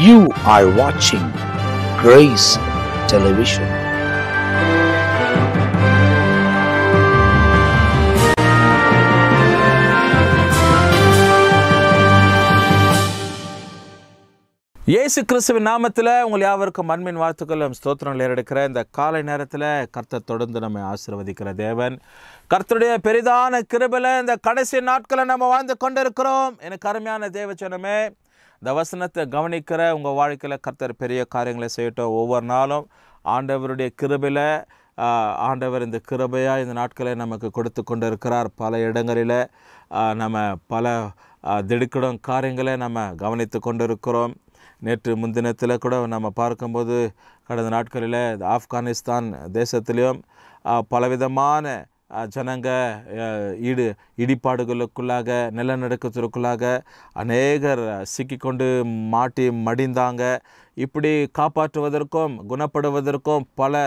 You are watching Grace Television. இயேசு கிறிஸ்துவின் நாமத்தில் உங்கள் யாவருக்கும் அன்பின் வாழ்த்துக்களும் ஸ்தோத்திரங்கள் ஏறெடுக்கிற இந்த காலை நேரத்தில் கர்த்தர் தொடர்ந்து நம்மை ஆசீர்வதிக்கிற தேவன். கர்த்தருடைய பெரிதான கிருபையில இந்த கடைசி நாட்களை நம்ம வாழ்ந்து கொண்டிருக்கிறோம். எனக்கு அருமையான தேவச்சனமே, இந்த வசனத்தை கவனிக்கிற உங்கள் வாழ்க்கையில் கர்த்தர் பெரிய காரியங்களை செய்யட்டும். ஒவ்வொரு நாளும் ஆண்டவருடைய கிருபையில் ஆண்டவர் இந்த கிருபையாக இந்த நாட்களை நமக்கு கொடுத்து கொண்டு இருக்கிறார். பல இடங்களில் நம்ம பல திடுக்கிடும் காரியங்களை நம்ம கவனித்து கொண்டு இருக்கிறோம். நேற்று முன்தினத்தில் கூட நம்ம பார்க்கும்போது கடந்த நாட்களில் ஆப்கானிஸ்தான் தேசத்திலையும் பலவிதமான ஜனங்க இடிபாடுகளுக்குள்ளாக நிலநடுக்கத்திற்குள்ளாக அநேகர் சிக்கிக்கொண்டு மாட்டி மடிந்தாங்க. இப்படி காப்பாற்றுவதற்கும் குணப்படுவதற்கும் பல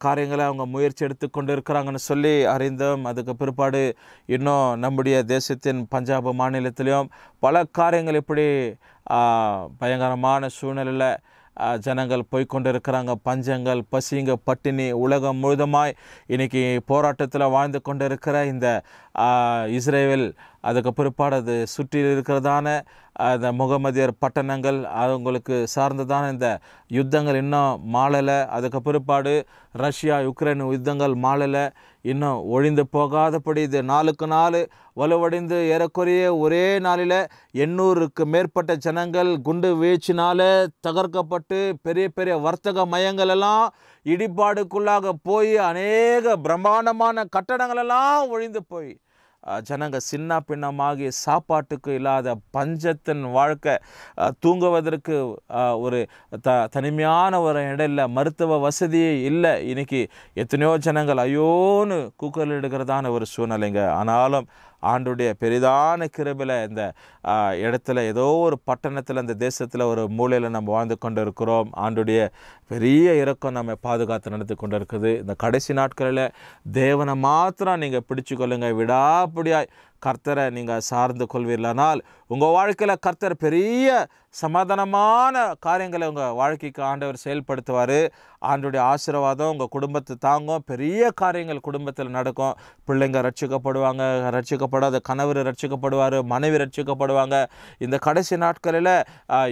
காரியங்களை அவங்க முயற்சி எடுத்து கொண்டு இருக்கிறாங்கன்னு சொல்லி அறிந்தோம். அதுக்கு பிற்பாடு இன்னும் நம்முடைய தேசத்தின் பஞ்சாப் மாநிலத்திலையும் பல காரியங்கள் இப்படி பயங்கரமான சூழ்நிலையில் ஜனங்கள் போய்கொண்டு இருக்கிறாங்க. பஞ்சங்கள், பசிங்க, பட்டினி உலகம் முழுதுமாய் இன்றைக்கி போராட்டத்தில் வாழ்ந்து கொண்டு இருக்கிற இந்த இஸ்ரேல், அதுக்கு பிற்பாடு அது சுற்றி இருக்கிறதான அந்த முகமதியர் பட்டணங்கள், அவங்களுக்கு சார்ந்ததான இந்த யுத்தங்கள் இன்னும் மாளலை. அதுக்கு பிற்பாடு ரஷ்யா யுக்ரைன் யுத்தங்கள் மாளலை. இன்னும் ஒழிந்து போகாதபடி இது நாளுக்கு நாள் வலுவடைந்து ஏறக்குறைய ஒரே நாளில் 800க்கு மேற்பட்ட ஜனங்கள் குண்டு வீழ்ச்சினால் தகர்க்கப்பட்டு பெரிய பெரிய வர்த்தக மையங்களெல்லாம் இடிபாடுக்குள்ளாக போய் அநேக பிரம்மாண்டமான கட்டடங்களெல்லாம் ஒழிந்து போய் ஜனங்க சின்ன பின்னமாகி சாப்பாட்டுக்கு இல்லாத பஞ்சத்தின் வாழ்க்கை, தூங்குவதற்கு ஒரு தனிமையான ஒரு இடையில மருத்துவ வசதியே இல்லை. இன்றைக்கி எத்தனையோ ஜனங்கள் ஐயோன்னு கூக்கல் எடுக்கிறதான ஒரு சூழ்நிலைங்க. ஆனாலும் ஆண்டுடைய பெரிதான கிருபையில் இந்த இடத்துல ஏதோ ஒரு பட்டணத்தில் அந்த தேசத்தில் ஒரு மூலையில் நம்ம வாழ்ந்து கொண்டு இருக்கிறோம். ஆண்டுடைய பெரிய இரக்கம் நம்ம பாதுகாத்து நடத்தி கொண்டு இருக்குது. இந்த கடைசி நாட்களில் தேவனை மாத்திரம் நீங்கள் பிடிச்சு கொள்ளுங்க. விடாப்படியாய் கர்த்தரை நீங்கள் சார்ந்து கொள்வீர்களானால் உங்கள் வாழ்க்கையில் கர்த்தர் பெரிய சமாதானமான காரியங்களை உங்கள் வாழ்க்கைக்கு ஆண்டவர் செயல்படுத்துவார். ஆண்டுடைய ஆசீர்வாதம் உங்கள் குடும்பத்தை தாங்கும். பெரிய காரியங்கள் குடும்பத்தில் நடக்கும். பிள்ளைங்க ரட்சிக்கப்படுவாங்க, ரட்சிக்கப்படாத கணவர் ரட்சிக்கப்படுவார், மனைவி ரட்சிக்கப்படுவாங்க. இந்த கடைசி நாட்களில்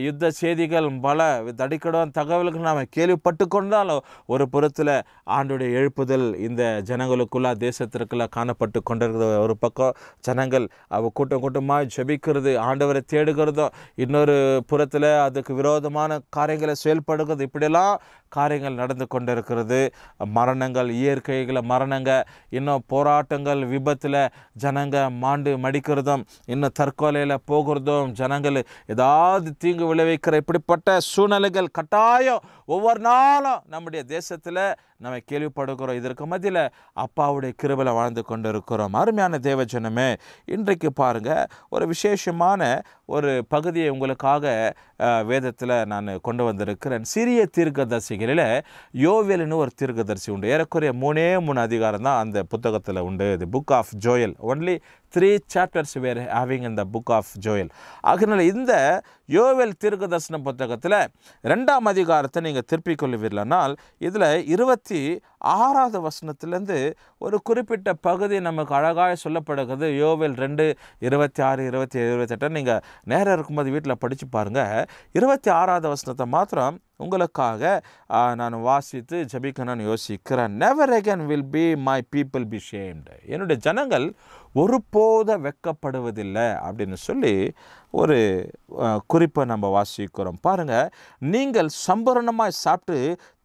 யுத்த செய்திகள் பல தடிக்கடும் தகவல்கள் நாம் கேள்விப்பட்டு கொண்டாலும் ஒரு புறத்தில் ஆண்டுடைய எழுப்புதல் இந்த ஜனங்களுக்குள்ள தேசத்திற்குள்ள காணப்பட்டு கொண்டிருக்கிற ஒரு பக்கம் ஜனங்கள் கூட்டம் கூட்டமாக ஜெபிக்கிறது, ஆண்டவரை தேடுகிறதும், இன்னொரு புறத்தில் அதுக்கு விரோதமான காரியங்களை செயல்படுகிறது. இப்படியெல்லாம் காரியங்கள் நடந்து கொண்டிருக்கிறது. மரணங்கள், இயற்கைகளை மரணங்கள், இன்னும் போராட்டங்கள், விபத்தில் ஜனங்க மாண்டு மடிக்கிறதும், இன்னும் தற்கொலையில் போகிறதும், ஜனங்கள் ஏதாவது தீங்கு விளைவிக்கிற இப்படிப்பட்ட சூழ்நிலைகள் கட்டாயம் ஒவ்வொரு நாளும் நம்முடைய தேசத்தில் நம்ம கேள்விப்படுகிறோம். இதற்கு மத்தியில் அப்பாவுடைய கிருபையில் வாழ்ந்து கொண்டு இருக்கிறோம். அருமையான தேவஜனமே, இன்றைக்கு பாருங்கள், ஒரு விசேஷமான ஒரு பகுதியை உங்களுக்காக வேதத்தில் நான் கொண்டு வந்திருக்கிறேன். சிறிய தீர்க்கதரிசிகளில் யோவேல்னு ஒரு தீர்க்கதரிசி உண்டு. ஏறக்குறைய 3 அதிகாரம் தான் அந்த புத்தகத்தில் உண்டு. The book of Joel. Only 3 chapters were having in the book of Joel. ஆகினால இந்த யோவேல் தீர்க்கதரிசன புத்தகத்தில் 2ஆம் அதிகாரத்தை நீங்கள் திருப்பிக் கொள்வீர்களானால் இதில் 26வது வசனத்திலேருந்து ஒரு குறிப்பிட்ட பகுதி நமக்கு அழகாக சொல்லப்படுகிறது. யோவேல் 2, 26, 27, 28 நீங்கள் நேரம் இருக்கும்போது வீட்டில் படித்து பாருங்கள். 26வது வசனத்தை மாத்திரம் உங்களுக்காக நான் வாசித்து ஜபிக்கணும்னு யோசிக்கிறேன். Never again will be my people be shamed. என்னுடைய ஜனங்கள் ஒருபோத வெட்கப்படுவதில்லை அப்படின்னு சொல்லி ஒரு குறிப்பை நம்ம வாசிக்கிறோம். பாருங்கள், நீங்கள் சம்பூரணமாய் சாப்பிட்டு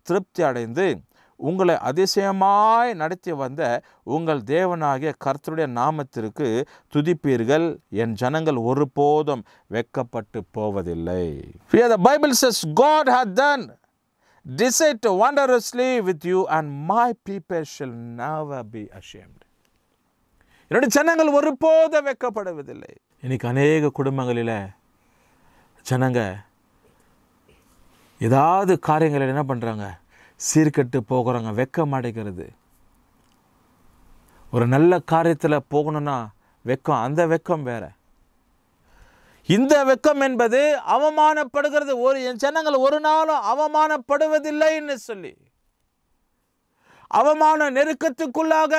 திருப்தி அடைந்து உங்களை அதிசயமாய் நடத்தி வந்த உங்கள் தேவனாகிய கர்த்தருடைய நாமத்திற்கு துதிப்பீர்கள். என் ஜனங்கள் ஒருபோதும் வெட்கப்பட்டு போவதில்லை. The Bible says God hath done decide wondrously with you and my people shall never be ashamed. என்னுடைய ஜனங்கள் ஒருபோதும் வெட்கப்படுவதில்லை. இன்னைக்கு அநேக குடும்பங்களில் ஜனங்க ஏதாவது காரியங்கள் என்ன பண்ணுறாங்க, சீர்கெட்டு போகிறாங்க, வெட்க மாட்டேங்கிறது. ஒரு நல்ல காரியத்தில் போகணுன்னா வெக்கம், அந்த வெக்கம் வேற. இந்த வெக்கம் என்பது அவமானப்படுகிறது. என் ஜனங்கள் ஒரு நாளும் அவமானப்படுவதில்லைன்னு சொல்லி அவமான நெருக்கத்துக்குள்ளாக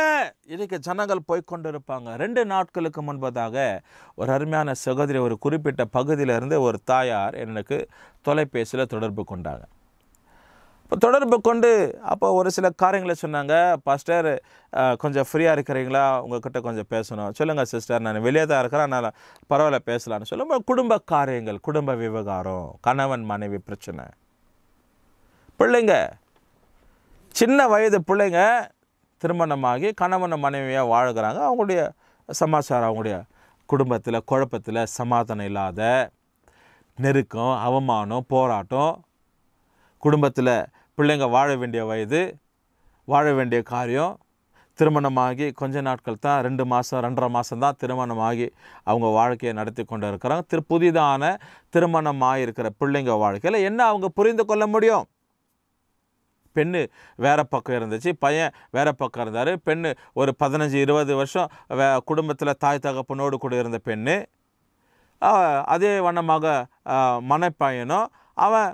இன்னைக்கு ஜனங்கள் போய்கொண்டிருப்பாங்க. 2 நாட்களுக்கு முன்பதாக ஒரு அருமையான சகோதரி ஒரு குறிப்பிட்ட பகுதியிலிருந்து ஒரு தாயார் எனக்கு தொலைபேசியில் தொடர்பு கொண்டாங்க. இப்போ தொடர்பு கொண்டு அப்போ ஒரு சில காரியங்களை சொன்னாங்க. பாஸ்டர், கொஞ்சம் ஃப்ரீயாக இருக்கிறீங்களா, உங்கள்கிட்ட கொஞ்சம் பேசணும். சொல்லுங்கள் சிஸ்டர், நான் வெளியே தான் இருக்கிறேன், அதனால் பரவாயில்ல பேசலான்னு சொல்லும்போது குடும்ப காரியங்கள், குடும்ப விவகாரம், கணவன் மனைவி பிரச்சனை, பிள்ளைங்க, சின்ன வயது பிள்ளைங்க திருமணமாகி கணவன் மனைவியாக வாழ்கிறாங்க. அவங்களுடைய சமாச்சாரம், அவங்களுடைய குடும்பத்தில் குழப்பத்தில் சமாதானம் இல்லாத நெருக்கம், அவமானம், போராட்டம், குடும்பத்தில் பிள்ளைங்க வாழ வேண்டிய வயது, வாழ வேண்டிய காரியம், திருமணமாகி கொஞ்ச நாட்கள் தான், 2 மாதம் 2.5 மாதம் தான் திருமணமாகி அவங்க வாழ்க்கையை நடத்தி கொண்டு இருக்கிறாங்க. புதிதான திருமணமாக இருக்கிற பிள்ளைங்க வாழ்க்கையில் என்ன அவங்க புரிந்து கொள்ள முடியும்? பெண்ணு வேறு பக்கம் இருந்துச்சு, பையன் வேறு பக்கம் இருந்தார். பெண்ணு ஒரு 15-20 வருஷம் குடும்பத்தில் தாய் தகப்பனோடு கூட இருந்த பெண்ணு. அதே வண்ணமாக மனைப்பையனும் அவன்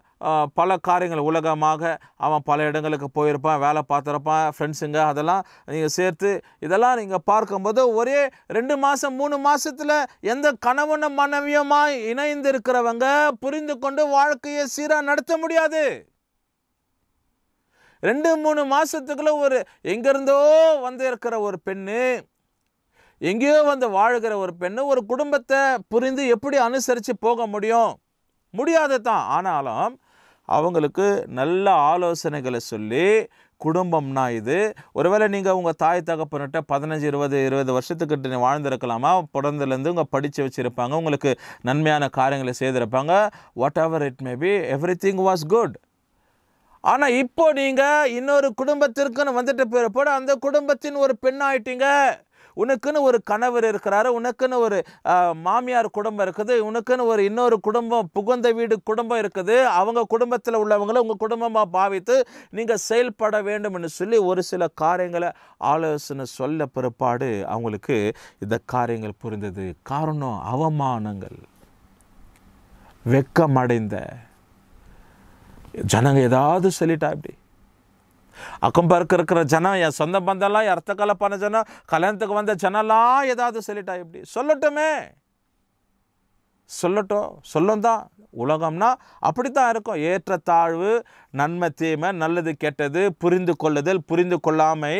பல காரியங்கள் உலகமாக அவன் பல இடங்களுக்கு போயிருப்பான், வேலை பார்த்துருப்பான், ஃப்ரெண்ட்ஸுங்க, அதெல்லாம் நீங்கள் சேர்த்து இதெல்லாம் நீங்கள் பார்க்கும்போது ஒரே 2 மாதம் 3 மாதத்தில் எந்த கணவனும் மனைவியுமாய் இணைந்து இருக்கிறவங்க புரிந்து கொண்டு வாழ்க்கையை சீராக நடத்த முடியாது. 2-3 மாதத்துக்குள்ள ஒரு எங்கேருந்தோ வந்து இருக்கிற ஒரு பெண்ணு, எங்கேயோ வந்து வாழ்கிற ஒரு பெண்ணு ஒரு குடும்பத்தை புரிந்து எப்படி அனுசரித்து போக முடியும்? முடியாது தான். ஆனாலும் அவங்களுக்கு நல்ல ஆலோசனைகளை சொல்லி, குடும்பம்னா இது, ஒருவேளை நீங்கள் உங்கள் தாய் தகப்பன்கிட்ட 15-20 வருஷத்துக்கிட்ட வாழ்ந்திருக்கலாமா, பிறந்தலேருந்து உங்கள் படித்து வச்சுருப்பாங்க, உங்களுக்கு நன்மையான காரியங்களை செய்திருப்பாங்க, whatever it may be, everything was good. ஆனால் இப்போ நீங்கள் இன்னொரு குடும்பத்திற்குன்னு வந்துட்டு போகிறப்போ அந்த குடும்பத்தின் ஒரு பெண்ணாயிட்டீங்க. உனக்குன்னு ஒரு கணவர் இருக்கிறாரு, உனக்குன்னு ஒரு மாமியார் குடும்பம் இருக்குது, உனக்குன்னு ஒரு இன்னொரு குடும்பம், புகுந்த வீடு குடும்பம் இருக்குது. அவங்க குடும்பத்தில் உள்ளவங்களை உங்கள் குடும்பமாக பாவித்து நீங்கள் செயல்பட வேண்டும்னு சொல்லி ஒரு சில காரியங்களை ஆலோசனை சொல்ல பிற்பாடு அவங்களுக்கு இந்த காரியங்கள் புரிந்தது. காரணம் அவமானங்கள், வெக்கமடைந்த ஜனங்க ஏதாவது சொல்லிட்டா இப்படி அக்கம் பக்கம் இருக்கிற ஜனம், என் சொந்த பந்தம்லாம், என் ரத்த கலப்பான ஜனம், கல்யாணத்துக்கு வந்த ஜனம்லாம் ஏதாவது சொல்லிட்டா இப்படி சொல்லட்டுமே, சொல்லட்டும், சொல்லும் தான். உலகம்னா அப்படித்தான் இருக்கும். ஏற்றத்தாழ்வு, நன்மை தீமை, நல்லது கெட்டது, புரிந்து கொள்ளுதல், புரிந்து கொள்ளாமை,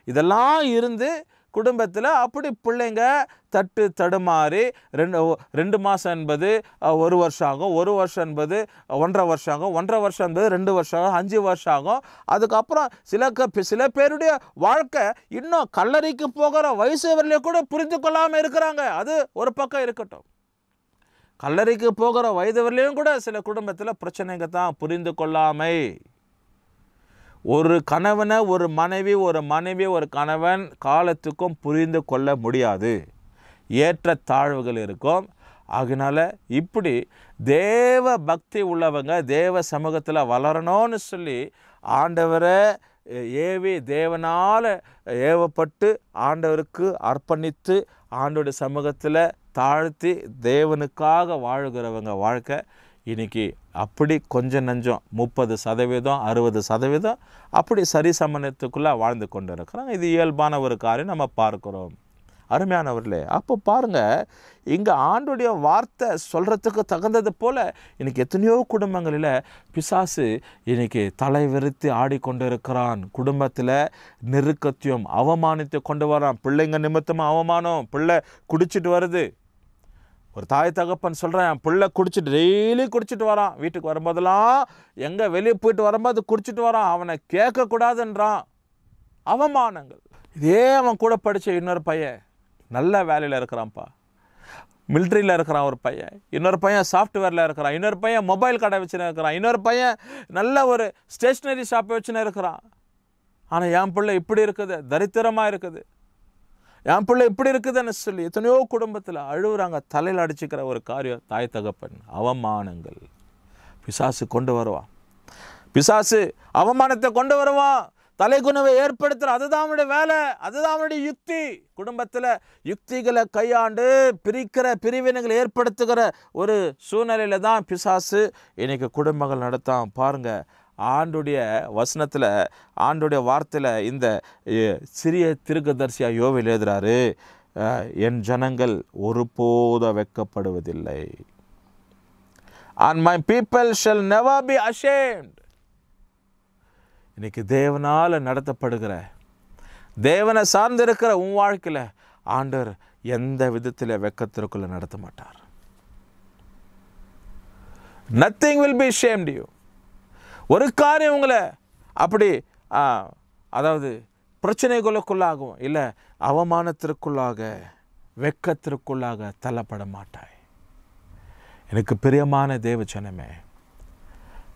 இதெல்லாம் இருந்து குடும்பத்தில் அப்படி பிள்ளைங்க தட்டு தடுமாறி 2 மாதம் என்பது 1 வருஷம் ஆகும், 1 வருஷம் என்பது 1.5 வருஷம் ஆகும், 1.5 வருஷம் என்பது 2 வருஷம் ஆகும், 5 வருஷம் ஆகும். அதுக்கப்புறம் சில பேருடைய வாழ்க்கை இன்னும் கல்லறைக்கு போகிற வயசு வரலையே கூட புரிந்து கொள்ளாமல் இருக்கிறாங்க. அது ஒரு பக்கம் இருக்கட்டும். கல்லறைக்கு போகிற வயது வரலையும் கூட சில குடும்பத்தில் பிரச்சனைங்க தான், புரிந்து கொள்ளாமை. ஒரு கணவனை ஒரு மனைவி, ஒரு கணவன் காலத்துக்கும் புரிந்து கொள்ள முடியாது. ஏற்ற தாழ்வுகள் இருக்கும். அதனால இப்படி தேவ பக்தி உள்ளவங்க தேவ சமூகத்தில் வளரணும்னு சொல்லி ஆண்டவரை ஏவி, தேவனால் ஏவப்பட்டு ஆண்டவருக்கு அர்ப்பணித்து ஆண்டோட சமூகத்தில் தாழ்த்தி தேவனுக்காக வாழ்கிறவங்க வாழ்க்கை இன்றைக்கி அப்படி கொஞ்சம் நஞ்சம் 30%, 60% அப்படி சரி சமணத்துக்குள்ளே வாழ்ந்து கொண்டு இருக்கிறாங்க. இது இயல்பான ஒரு காரியம் நம்ம பார்க்குறோம். அருமையானவர்களே, அப்போ பாருங்கள், இங்கே ஆண்டுடைய வார்த்தை சொல்கிறதுக்கு தகுந்தது போல் இன்றைக்கி எத்தனையோ குடும்பங்களில் பிசாசு இன்றைக்கி தலை விரித்து ஆடிக்கொண்டு இருக்கிறான். குடும்பத்தில் நெருக்கத்தையும் அவமானத்தை கொண்டு வரான். பிள்ளைங்க நிமித்தமாக அவமானம், பிள்ளை குடிச்சிட்டு வருது. ஒரு தாய் தகப்பன் சொல்கிறேன், என் பிள்ளை குடிச்சிட்டு டெய்லி குடிச்சிட்டு வரான், வீட்டுக்கு வரும்போதெல்லாம் எங்கே வெளியே போயிட்டு வரும்போது குடிச்சிட்டு வரான், அவனை கேட்கக்கூடாதுன்றான். அவமானங்கள். இதே அவன் கூட படித்த இன்னொரு பையன் நல்ல வேலையில் இருக்கிறான்ப்பா, மிலிட்ரியில் இருக்கிறான் ஒரு பையன், இன்னொரு பையன் சாஃப்ட்வேரில் இருக்கிறான், இன்னொரு பையன் மொபைல் கடை வச்சுன்னு இருக்கிறான், இன்னொரு பையன் நல்ல ஒரு ஸ்டேஷ்னரி ஷாப்பை வச்சுன்னு இருக்கிறான். ஆனால் என் பிள்ளை இப்படி இருக்குது, தரித்திரமாக இருக்குது, என் பிள்ளை இப்படி இருக்குதுன்னு சொல்லி எத்தனையோ குடும்பத்தில் அழுகுறாங்க. தலையில் அடிச்சுக்கிற ஒரு காரியம் தாய் தகப்பன். அவமானங்கள் பிசாசு கொண்டு வருவான். பிசாசு அவமானத்தை கொண்டு வருவான். தலைகுணவை ஏற்படுத்துகிற, அதுதான் அவனுடைய வேலை, அதுதான் அவனுடைய யுக்தி. குடும்பத்தில் யுக்திகளை கையாண்டு பிரிவினைகளை ஏற்படுத்துகிற ஒரு சூழ்நிலையில் தான் பிசாசு இன்னைக்கு குடும்பங்கள் நடத்தான். பாருங்க, ஆண்டுடைய வசனத்தில், ஆண்டுடைய வார்த்தையில் இந்த சிறிய தீர்க்கதரிசியாக யோவேல் எழுதுறாரு, என் ஜனங்கள் ஒருபோதும் வெட்கப்படுவதில்லை. And my people shall never be ashamed. இன்னைக்கு தேவனால் நடத்தப்படுகிற, தேவனை சார்ந்திருக்கிற உன் வாழ்க்கையில் ஆண்டவர் எந்த விதத்தில் வெட்கத்திற்குள்ள நடத்த மாட்டார். Nothing will be ashamed you. ஒரு காரியம் உங்களை அப்படி அதாவது பிரச்சனைகளுக்குள்ளாகும், இல்லை அவமானத்திற்குள்ளாக, வெட்கத்திற்குள்ளாக தள்ளப்பட மாட்டாய். எனக்கு பிரியமான தேவச்சனமே,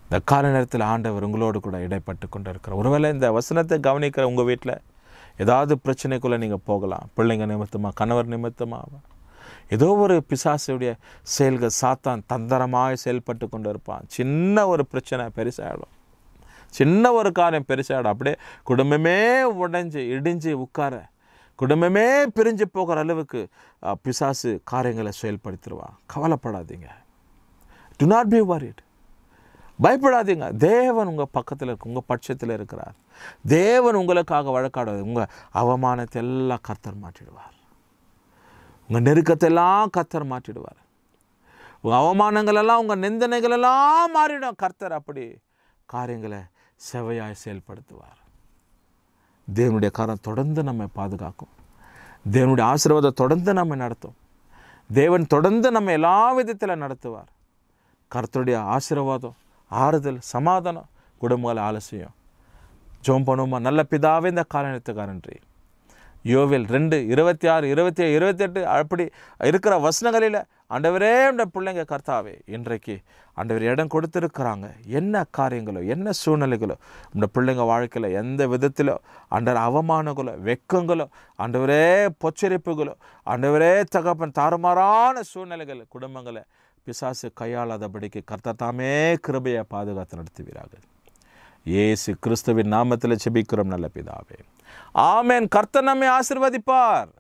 இந்த கால நேரத்தில் ஆண்டவர் உங்களோடு கூட இடைப்பட்டு கொண்டு இருக்கிற, ஒருவேளை இந்த வசனத்தை கவனிக்கிற உங்கள் வீட்டில் ஏதாவது பிரச்சனைக்குள்ளே நீங்கள் போகலாம். பிள்ளைங்க நிமித்தமாக, கணவர் நிமித்தமாக, ஏதோ ஒரு பிசாசுடைய செயல்கள், சாத்தான் தந்திரமாக செயல்பட்டு கொண்டு இருப்பான். சின்ன ஒரு பிரச்சனை பெருசாகிடும், சின்ன ஒரு காரியம் பெருசாகிடும். அப்படியே குடும்பமே இடிஞ்சு உட்கார, குடும்பமே பிரிஞ்சு போகிற அளவுக்கு பிசாசு காரியங்களை செயல்படுத்திடுவான். கவலைப்படாதீங்க. Do not be worried. பயப்படாதீங்க. தேவன் உங்கள் பக்கத்தில் இருக்கு, உங்கள் பட்சத்தில் இருக்கிறார். தேவன் உங்களுக்காக வழக்காடாது. உங்கள் அவமானத்தை எல்லாம் கர்த்தர் மாற்றிடுவார். உங்கள் நெருக்கத்தை எல்லாம் கர்த்தர் மாற்றிடுவார். உங்கள் அவமானங்கள் எல்லாம், உங்கள் நிந்தனைகள் எல்லாம் மாறிடும். கர்த்தர் அப்படி காரியங்களை செவையாய் செயல்படுத்துவார். தேவனுடைய காரம் தொடர்ந்து நம்மை பாதுகாக்கும். தேவனுடைய ஆசீர்வாதம் தொடர்ந்து நம்மை நடத்தும். தேவன் தொடர்ந்து நம்ம எல்லா விதத்தில் நடத்துவார். கர்த்தருடைய ஆசீர்வாதம், ஆறுதல், சமாதானம் குடும்பங்களை ஆலோசியும். ஜெபம் பண்ணுவோமா? நல்ல பிதாவே, இந்த காரணத்துக்காக நன்றி. யோவேல் 2:26, 27, 28 அப்படி இருக்கிற வசனங்களில் ஆண்டவரே, இந்த பிள்ளைங்க கர்த்தாவே இன்றைக்கு ஆண்டவர் இடம் கொடுத்துருக்குறாங்க. என்ன காரியங்களோ, என்ன சூழ்நிலைகளோ இந்த பிள்ளைங்க வாழ்க்கையில் எந்த விதத்திலோ ஆண்டவர் அவமானங்களோ, வெக்கங்களோ, ஆண்டவரே பொச்சரிப்புகளோ, ஆண்டவரே தகப்பன் தாறுமாறான சூழ்நிலைகள் குடும்பங்களை பிசாசு கையாளாதபடிக்கு கர்த்தர் தாமே கிருபையை பாதுகாத்து நடத்துவீராக. இயேசு கிறிஸ்துவின் நாமத்தில் ஜெபிக்கிறோம் நல்ல பிதாவே, ஆமென். கர்த்தர் நம்மை ஆசீர்வதிப்பார்.